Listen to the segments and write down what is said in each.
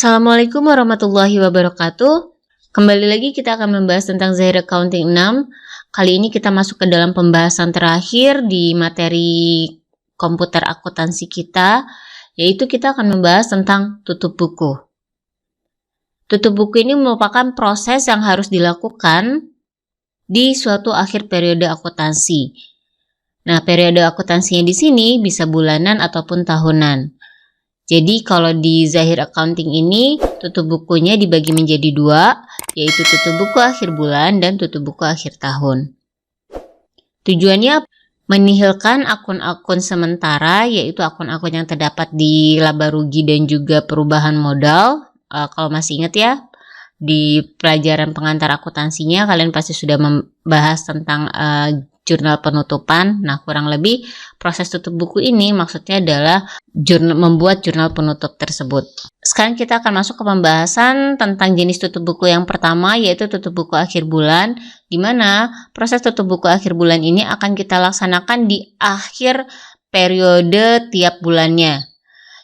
Assalamualaikum warahmatullahi wabarakatuh. Kembali lagi kita akan membahas tentang Zahir Accounting 6. Kali ini kita masuk ke dalam pembahasan terakhir di materi komputer akuntansi kita, yaitu kita akan membahas tentang tutup buku. Tutup buku ini merupakan proses yang harus dilakukan di suatu akhir periode akuntansi. Nah, periode akuntansinya di sini bisa bulanan ataupun tahunan. Jadi kalau di Zahir Accounting ini tutup bukunya dibagi menjadi dua, yaitu tutup buku akhir bulan dan tutup buku akhir tahun. Tujuannya menihilkan akun-akun sementara, yaitu akun-akun yang terdapat di laba rugi dan juga perubahan modal. Kalau masih ingat ya, di pelajaran pengantar akuntansinya kalian pasti sudah membahas tentang jurnal penutupan. Nah, kurang lebih proses tutup buku ini maksudnya adalah membuat jurnal penutup tersebut. Sekarang kita akan masuk ke pembahasan tentang jenis tutup buku yang pertama, yaitu tutup buku akhir bulan, di mana proses tutup buku akhir bulan ini akan kita laksanakan di akhir periode tiap bulannya.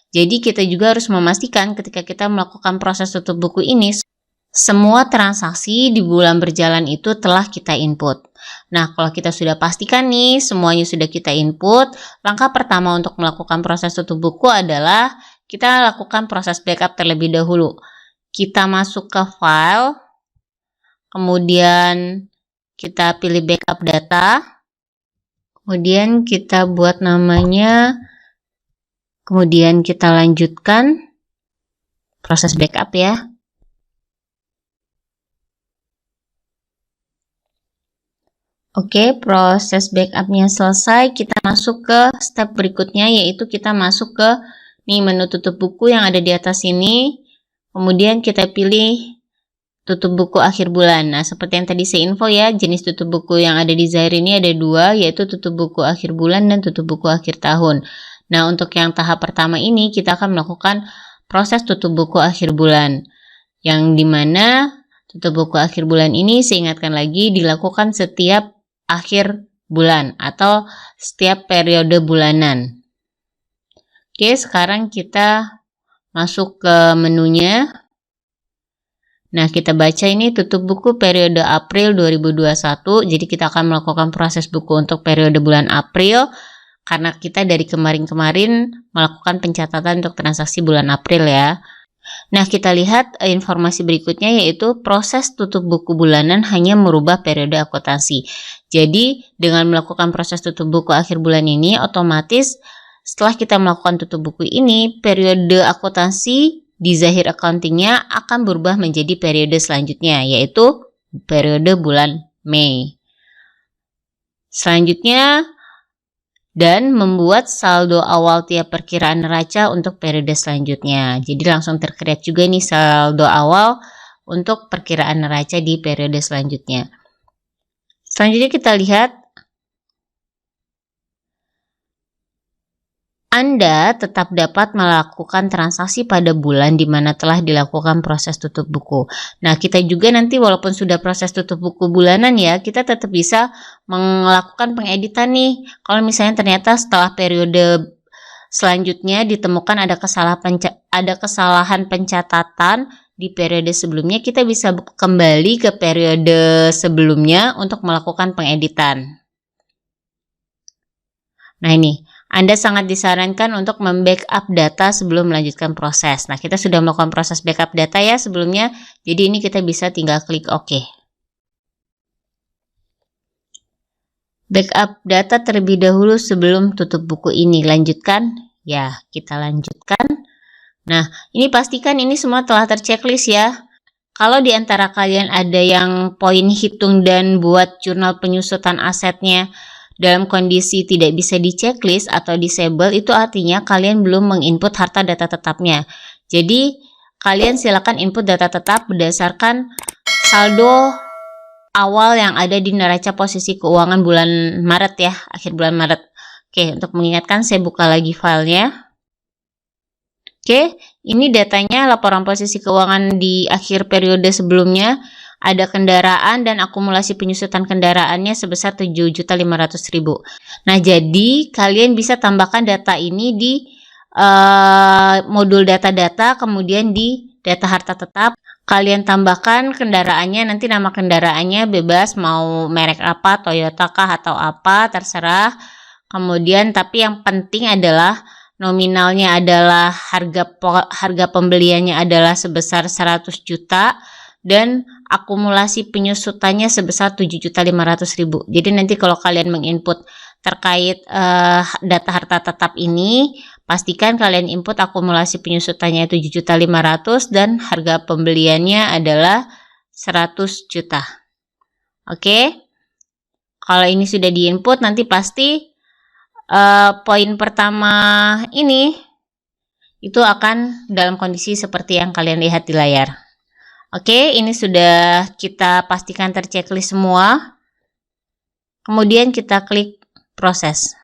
Jadi kita juga harus memastikan ketika kita melakukan proses tutup buku ini, semua transaksi di bulan berjalan itu telah kita input. Nah, kalau kita sudah pastikan nih semuanya sudah kita input, langkah pertama untuk melakukan proses tutup buku adalah kita lakukan proses backup terlebih dahulu. Kita masuk ke file, kemudian kita pilih backup data, kemudian kita buat namanya, kemudian kita lanjutkan proses backup ya. Oke, proses backupnya selesai, kita masuk ke step berikutnya, yaitu kita masuk ke menu tutup buku yang ada di atas ini, kemudian kita pilih tutup buku akhir bulan. Nah, seperti yang tadi saya info ya, jenis tutup buku yang ada di Zahir ini ada dua, yaitu tutup buku akhir bulan dan tutup buku akhir tahun. Nah, untuk yang tahap pertama ini kita akan melakukan proses tutup buku akhir bulan, yang dimana tutup buku akhir bulan ini, saya ingatkan lagi, dilakukan setiap akhir bulan atau setiap periode bulanan. Oke, sekarang kita masuk ke menunya. Nah, kita baca ini tutup buku periode April 2021. Jadi kita akan melakukan proses buku untuk periode bulan April karena kita dari kemarin-kemarin melakukan pencatatan untuk transaksi bulan April ya. Nah, kita lihat informasi berikutnya, yaitu proses tutup buku bulanan hanya merubah periode akuntansi. Jadi, dengan melakukan proses tutup buku akhir bulan ini, otomatis setelah kita melakukan tutup buku ini, periode akuntansi di Zahir Accounting-nya akan berubah menjadi periode selanjutnya, yaitu periode bulan Mei. Selanjutnya, dan membuat saldo awal tiap perkiraan neraca untuk periode selanjutnya. Jadi langsung tercreate juga nih saldo awal untuk perkiraan neraca di periode selanjutnya. Selanjutnya kita lihat, Anda tetap dapat melakukan transaksi pada bulan di mana telah dilakukan proses tutup buku. Nah, kita juga nanti walaupun sudah proses tutup buku bulanan ya, kita tetap bisa melakukan pengeditan nih. Kalau misalnya ternyata setelah periode selanjutnya ditemukan ada kesalahan pencatatan di periode sebelumnya, kita bisa kembali ke periode sebelumnya untuk melakukan pengeditan. Nah, ini Anda sangat disarankan untuk membackup data sebelum melanjutkan proses. Nah, kita sudah melakukan proses backup data ya sebelumnya, jadi ini kita bisa tinggal klik OK. Backup data terlebih dahulu sebelum tutup buku ini. Lanjutkan? Ya, kita lanjutkan. Nah, ini pastikan ini semua telah terchecklist ya. Kalau di antara kalian ada yang poin hitung dan buat jurnal penyusutan asetnya dalam kondisi tidak bisa di checklist atau disable, itu artinya kalian belum menginput harta data tetapnya. Jadi kalian silakan input data tetap berdasarkan saldo awal yang ada di neraca posisi keuangan bulan Maret ya, akhir bulan Maret. Oke, untuk mengingatkan saya buka lagi filenya. Oke, ini datanya laporan posisi keuangan di akhir periode sebelumnya. Ada kendaraan dan akumulasi penyusutan kendaraannya sebesar 7.500.000. Nah, jadi kalian bisa tambahkan data ini di modul data-data, kemudian di data harta tetap. Kalian tambahkan kendaraannya, nanti nama kendaraannya bebas mau merek apa, Toyota kah atau apa, terserah. Kemudian tapi yang penting adalah nominalnya adalah harga pembeliannya adalah sebesar 100 juta dan akumulasi penyusutannya sebesar 7.500.000. Jadi nanti kalau kalian menginput terkait data harta tetap ini, pastikan kalian input akumulasi penyusutannya 7.500.000 dan harga pembeliannya adalah 100 juta. Oke. Kalau ini sudah diinput, nanti pasti poin pertama ini itu akan dalam kondisi seperti yang kalian lihat di layar. Oke, ini sudah kita pastikan terchecklist semua. Kemudian kita klik proses.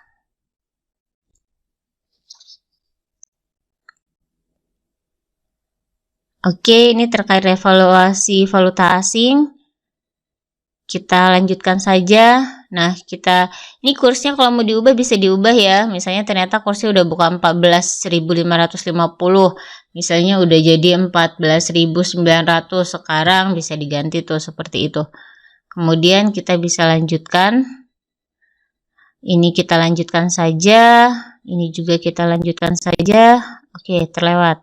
Oke, ini terkait revaluasi valuta asing. Kita lanjutkan saja. Nah, ini kursnya kalau mau diubah bisa diubah ya. Misalnya ternyata kursnya udah bukan 14.550. Misalnya udah jadi 14.900. Sekarang bisa diganti tuh seperti itu. Kemudian kita bisa lanjutkan. Ini kita lanjutkan saja. Ini juga kita lanjutkan saja. Oke, terlewat.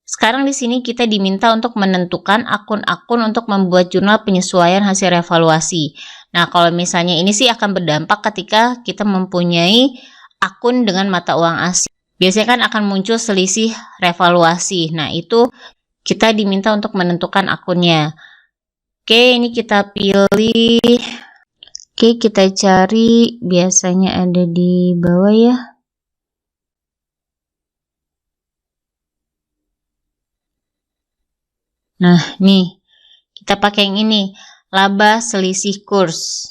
Sekarang di sini kita diminta untuk menentukan akun-akun untuk membuat jurnal penyesuaian hasil revaluasi. Nah, kalau misalnya ini sih akan berdampak ketika kita mempunyai akun dengan mata uang asing. Biasanya kan akan muncul selisih revaluasi. Nah, itu kita diminta untuk menentukan akunnya. Oke, ini kita pilih. Oke, kita cari. Biasanya ada di bawah ya. Nah, nih, kita pakai yang ini, laba selisih kurs.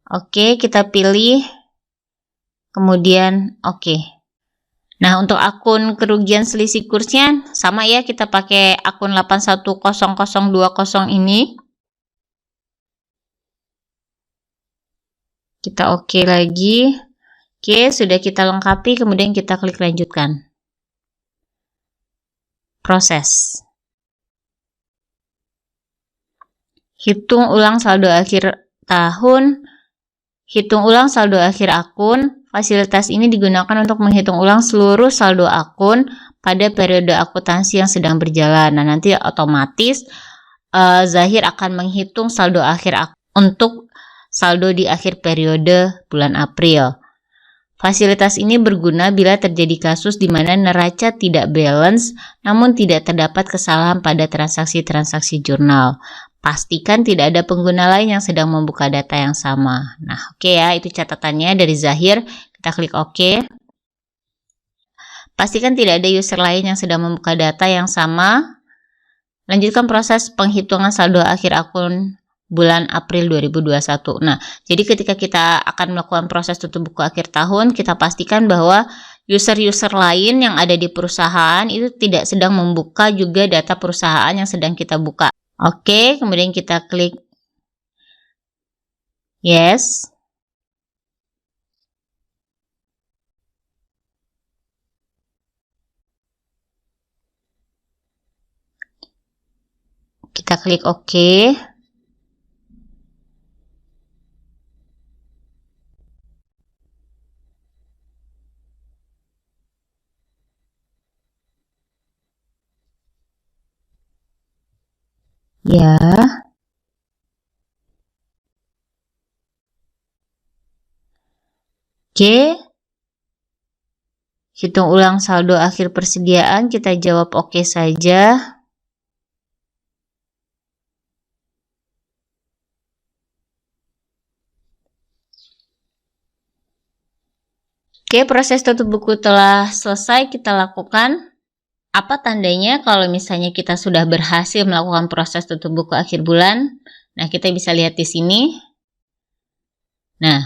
Oke, kita pilih, kemudian oke. Nah, untuk akun kerugian selisih kursnya, sama ya, kita pakai akun 810020 ini. Kita oke lagi. Oke, sudah kita lengkapi, kemudian kita klik lanjutkan. Proses. Hitung ulang saldo akhir tahun. Hitung ulang saldo akhir akun. Fasilitas ini digunakan untuk menghitung ulang seluruh saldo akun pada periode akuntansi yang sedang berjalan. Nah, nanti otomatis Zahir akan menghitung saldo akhir akun untuk saldo di akhir periode bulan April. Fasilitas ini berguna bila terjadi kasus di mana neraca tidak balance namun tidak terdapat kesalahan pada transaksi-transaksi jurnal. Pastikan tidak ada pengguna lain yang sedang membuka data yang sama. Nah, oke ya, itu catatannya dari Zahir. Kita klik OK. Pastikan tidak ada user lain yang sedang membuka data yang sama. Lanjutkan proses penghitungan saldo akhir akun bulan April 2021. Nah, jadi ketika kita akan melakukan proses tutup buku akhir tahun, kita pastikan bahwa user-user lain yang ada di perusahaan itu tidak sedang membuka juga data perusahaan yang sedang kita buka. Oke, kemudian kita klik yes. Kita klik OK. Ya. Oke. Hitung ulang saldo akhir persediaan, kita jawab oke saja. Oke, proses tutup buku telah selesai kita lakukan. Apa tandanya kalau misalnya kita sudah berhasil melakukan proses tutup buku akhir bulan? Nah, kita bisa lihat di sini. Nah,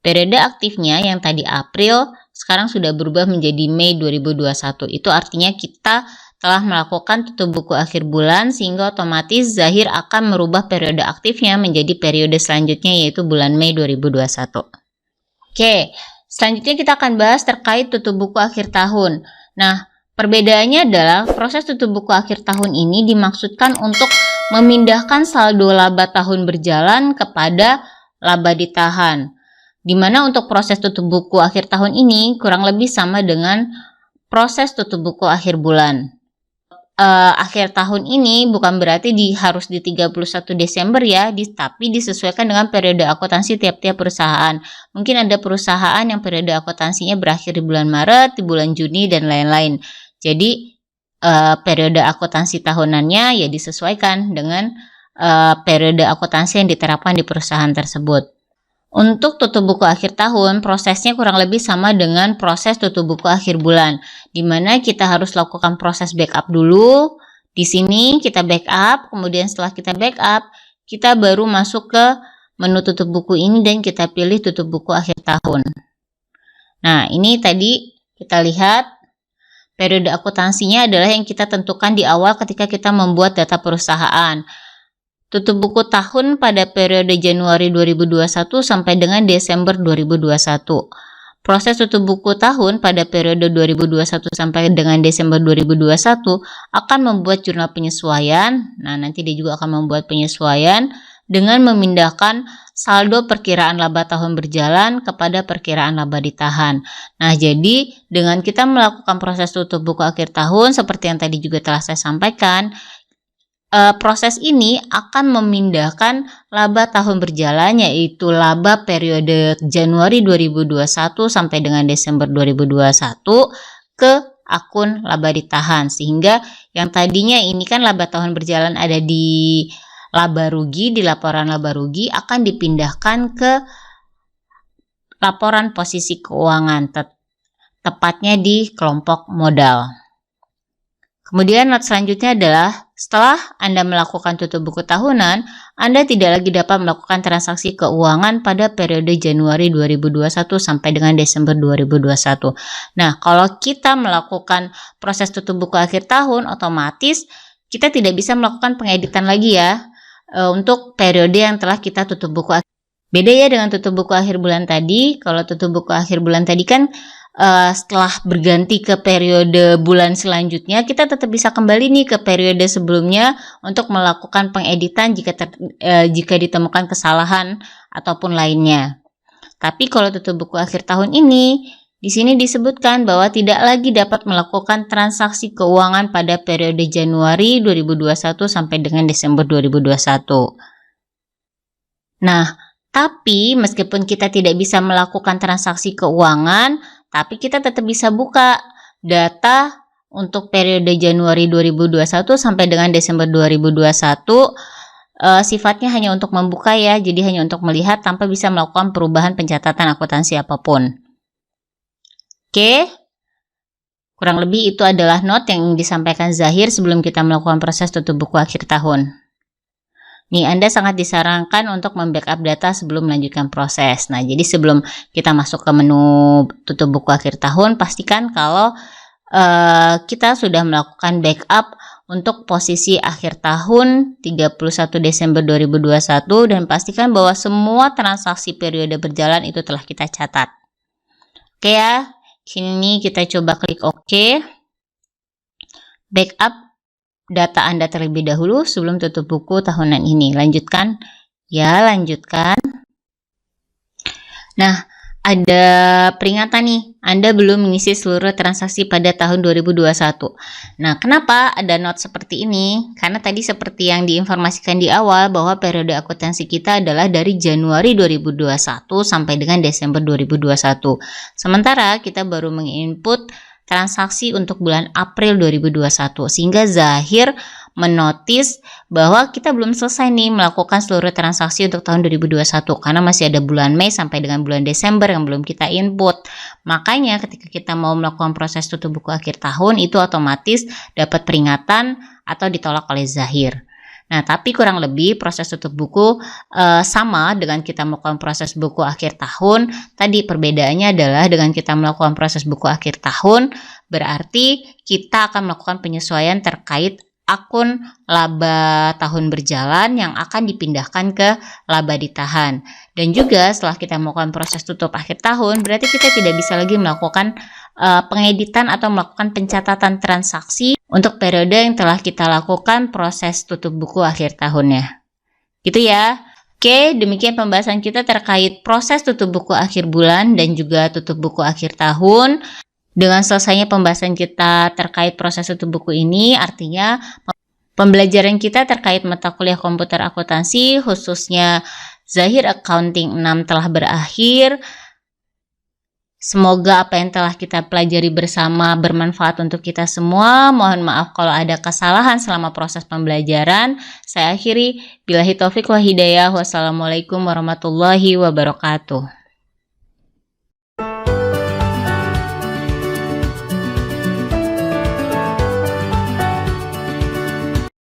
periode aktifnya yang tadi April, sekarang sudah berubah menjadi Mei 2021. Itu artinya kita telah melakukan tutup buku akhir bulan, sehingga otomatis Zahir akan merubah periode aktifnya menjadi periode selanjutnya, yaitu bulan Mei 2021. Oke, selanjutnya kita akan bahas terkait tutup buku akhir tahun. Nah, Perbedaannya adalah proses tutup buku akhir tahun ini dimaksudkan untuk memindahkan saldo laba tahun berjalan kepada laba ditahan. Di mana untuk proses tutup buku akhir tahun ini kurang lebih sama dengan proses tutup buku akhir bulan. Akhir tahun ini bukan berarti harus di 31 Desember ya, tapi disesuaikan dengan periode akuntansi tiap-tiap perusahaan. Mungkin ada perusahaan yang periode akuntansinya berakhir di bulan Maret, di bulan Juni, dan lain-lain. Jadi periode akuntansi tahunannya ya disesuaikan dengan periode akuntansi yang diterapkan di perusahaan tersebut. Untuk tutup buku akhir tahun, prosesnya kurang lebih sama dengan proses tutup buku akhir bulan, di mana kita harus lakukan proses backup dulu. Di sini kita backup, kemudian setelah kita backup, kita baru masuk ke menu tutup buku ini dan kita pilih tutup buku akhir tahun. Nah, ini tadi kita lihat periode akuntansinya adalah yang kita tentukan di awal ketika kita membuat data perusahaan. Tutup buku tahun pada periode Januari 2021 sampai dengan Desember 2021. Proses tutup buku tahun pada periode 2021 sampai dengan Desember 2021 akan membuat jurnal penyesuaian. Nah, nanti dia juga akan membuat penyesuaian dengan memindahkan saldo perkiraan laba tahun berjalan kepada perkiraan laba ditahan. Nah, jadi dengan kita melakukan proses tutup buku akhir tahun seperti yang tadi juga telah saya sampaikan, proses ini akan memindahkan laba tahun berjalan, yaitu laba periode Januari 2021 sampai dengan Desember 2021 ke akun laba ditahan, sehingga yang tadinya ini kan laba tahun berjalan ada di laba rugi, di laporan laba rugi, akan dipindahkan ke laporan posisi keuangan, tepatnya di kelompok modal. Kemudian not selanjutnya adalah setelah Anda melakukan tutup buku tahunan, Anda tidak lagi dapat melakukan transaksi keuangan pada periode Januari 2021 sampai dengan Desember 2021. Nah, kalau kita melakukan proses tutup buku akhir tahun, otomatis kita tidak bisa melakukan pengeditan lagi ya untuk periode yang telah kita tutup buku. Beda ya dengan tutup buku akhir bulan tadi. Kalau tutup buku akhir bulan tadi kan setelah berganti ke periode bulan selanjutnya, kita tetap bisa kembali nih ke periode sebelumnya untuk melakukan pengeditan jika ditemukan kesalahan ataupun lainnya. Tapi kalau tutup buku akhir tahun ini, di sini disebutkan bahwa tidak lagi dapat melakukan transaksi keuangan pada periode Januari 2021 sampai dengan Desember 2021. Nah, tapi meskipun kita tidak bisa melakukan transaksi keuangan, tapi kita tetap bisa buka data untuk periode Januari 2021 sampai dengan Desember 2021. Sifatnya hanya untuk membuka ya, jadi hanya untuk melihat tanpa bisa melakukan perubahan pencatatan akuntansi apapun. Oke, kurang lebih itu adalah note yang disampaikan Zahir sebelum kita melakukan proses tutup buku akhir tahun. Nih, Anda sangat disarankan untuk membackup data sebelum melanjutkan proses. Nah, jadi sebelum kita masuk ke menu tutup buku akhir tahun, pastikan kalau kita sudah melakukan backup untuk posisi akhir tahun 31 Desember 2021 dan pastikan bahwa semua transaksi periode berjalan itu telah kita catat. Oke ya, kini kita coba klik OK. Backup data Anda terlebih dahulu sebelum tutup buku tahunan ini. Lanjutkan. Ya, lanjutkan. Nah, ada peringatan nih. Anda belum mengisi seluruh transaksi pada tahun 2021. Nah, kenapa ada note seperti ini? Karena tadi seperti yang diinformasikan di awal bahwa periode akuntansi kita adalah dari Januari 2021 sampai dengan Desember 2021. Sementara kita baru menginput transaksi untuk bulan April 2021, sehingga Zahir menotis bahwa kita belum selesai nih melakukan seluruh transaksi untuk tahun 2021 karena masih ada bulan Mei sampai dengan bulan Desember yang belum kita input. Makanya ketika kita mau melakukan proses tutup buku akhir tahun itu otomatis dapat peringatan atau ditolak oleh Zahir. Nah, tapi kurang lebih proses tutup buku sama dengan kita melakukan proses buku akhir tahun. Tadi perbedaannya adalah dengan kita melakukan proses buku akhir tahun, berarti kita akan melakukan penyesuaian terkait akun laba tahun berjalan yang akan dipindahkan ke laba ditahan. Dan juga setelah kita melakukan proses tutup akhir tahun, berarti kita tidak bisa lagi melakukan pengeditan atau melakukan pencatatan transaksi untuk periode yang telah kita lakukan proses tutup buku akhir tahunnya. Gitu ya. Oke, demikian pembahasan kita terkait proses tutup buku akhir bulan dan juga tutup buku akhir tahun. Dengan selesainya pembahasan kita terkait proses tutup buku ini, artinya pembelajaran kita terkait mata kuliah komputer akuntansi, khususnya Zahir Accounting 6 telah berakhir. Semoga apa yang telah kita pelajari bersama bermanfaat untuk kita semua. Mohon maaf kalau ada kesalahan selama proses pembelajaran. Saya akhiri, billahi taufiq wa hidayah. Wassalamualaikum warahmatullahi wabarakatuh.